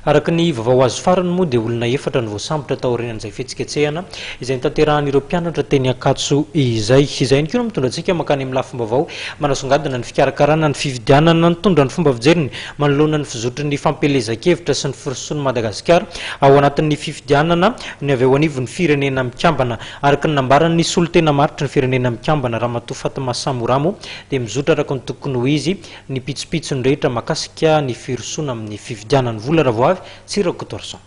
Araka ny vaovao azo farany moa dia olona efatra ny voasambotra taorian'izay fihetsiketsehana izay nitanterahani'ireo mpianatra teny Ankatso izay ihany koa mitondra antsika makany amin'ny lafim-baovao manasongadina ny fikarakarana ny fifidianana nitondra ny fomba fijeriny manoloana ny fizotry ny fampelezan-kevitra sy ny firisoan'i Madagasikara ao anatin'ny fifidianana ny avy ao anivon'ny firenena mikambana. Araka ny nambaran'ny solon-tena maritra ny firenena mikambana Ramatoa Fatma Samoramo dia mizotra araka ny tokony ho izy ny pitsopitsony rehetra mahakasika ny firisoana amin'ny fifidianana. Vola Ravoavy, Tsirako Torson.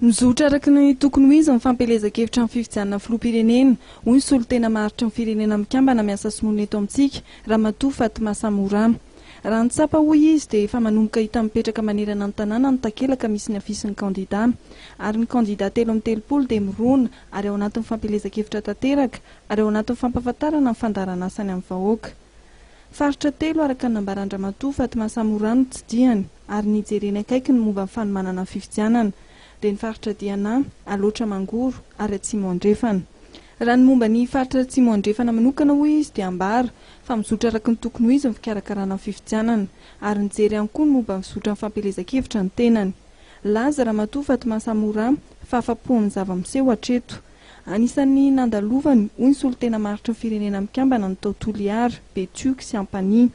Mizotra araka ny tokony ho izy ny fampelezan-kevitra amin'ny fifidianana filoham-pirenena hoy ny solon-tena maritra ny firenena mikambana miasa sinoana eto amintsika Ramatoa Fatma Samoramo. Raha ny tsapa hoy izy dia efa manomboka hita mipetraka manerana ny tanàna ny takelaka misy ny afisin'ny kandida ary ny kandida 3 dia mirona ary ao anatin'ny fampelezan-kevitra tanteraka ary ao anatin'ny fampahafantarana ny fandarana asany amin'ny vahoaka. Faritra 3 araka ny nambaran'ny Ramatoa Fatma Samoramo tsidiany ary nijereny akaiky ny momba ny fanomanana ny fifidianana dia ny faritra Diana, Alotra Mangoro ary Atsimo Andrefana. Raha ny momba ny faritra Atsimo Andrefana manokana hoy izy dia ambara fa mizotra araka ny tokony ho izy ny fikarakarana ny fifidianana ary nijery ihany koa ny momba mizotra ny fampelezan-kevitra ny tenany. Laza Ramatoa Fatma Samoramo fa afa-po amin'ny zava-miseho hatreto. Anisan'ny nandalovany hoy ny solon-tena maritra ny firenena mikambana ny Taotoliary, Betioky sy Ampani.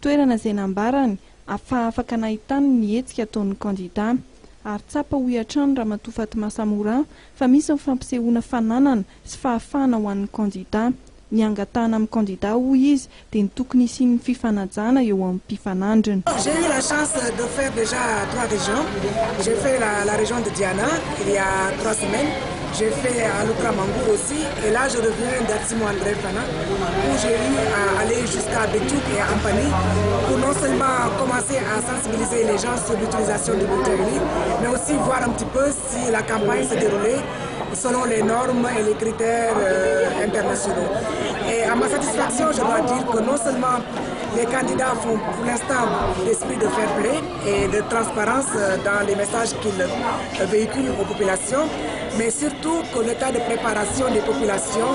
Toerana izay nambarany afaka nahitany ny hetsika ataon'ny kandida ary tsapa hoy hatrany Ramatoa Fatma Samoramo fa misy ny fampisehoana fananana sy fahafahana ho an'ny kandida. Ny angatahana amin'ny kandida hoy izy dia ny tokony isian'ny fifanajana eo amin'ny mpifanandrina. J'ai eu la chance de faire déjà 3 régions. J'ai fait la région de Diana il y a 3 semaines. J'ai fait à Alotra Mangoro aussi et là je reviens d'Atsimo Andrefana où j'ai eu à aller jusqu'à Betiouk et à Ampani pour non seulement commencer à sensibiliser les gens sur l'utilisation du bulletin unique mais aussi voir un petit peu si la campagne se déroulait selon les normes et les critères internationaux. Et à ma satisfaction, je dois dire que non seulement les candidats font pour l'instant l'esprit de fair play et de transparence dans les messages qu'ils véhiculent aux populations, mais surtout que l'état de préparation des populations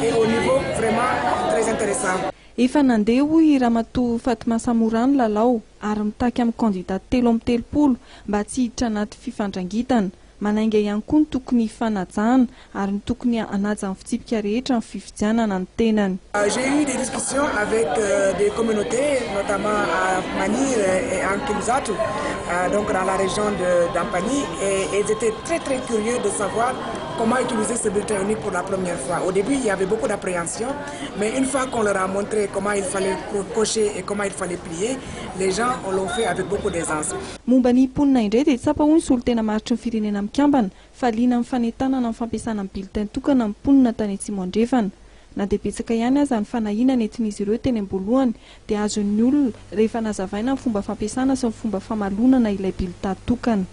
est au niveau vraiment très intéressant. Efa nandeha hoy Ramatoa Fatma Samoramo lalao ary mitaky amin'ny kandida 3 mba tsy hiditra anaty fifandrangitana. Manainga ihany koa ny tokony hifanajana ary ny tokony hanaja ny fitsipika rehetra ny fifidianana ny tenany. J'ai eu des discussions avec des communautés, notamment à Manir et à Nkimzatu, donc dans la région d'Ampani, et ils étaient très très curieux de savoir comment utiliser ce bulletin unique pour la première fois. Au début, il y avait beaucoup d'appréhension, mais une fois qu'on leur a montré comment il fallait cocher et comment il fallait plier, les gens l'ont fait avec beaucoup d'aisance. Momba ny mponina indray dia tsapa hoy ny solon-tena maritra ny firenena mikambana fa liana amin'ny fanentanana amin'ny fampiasana ny bulletin tokana amin'ny mponina tany Atsimo Andrefana. Na dia betsaka ihany aza ny fanahiana nentin'izy ireo teny am-boalohany dia azon'ny olona rehefa nazavaina ny fomba fampiasana sy ny fomba famalonana ilay bulletin tokana.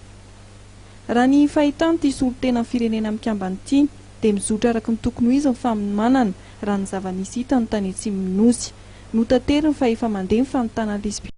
Raha ny fahitany ity solon-tena ny firenena mikambana ity dia mizotra araka ny tokony ho izy ny famomanana raha ny zava-nisy hita ny tany Atsimo Nosy. Notateriny fa efa mandeha ny fanontana lesbi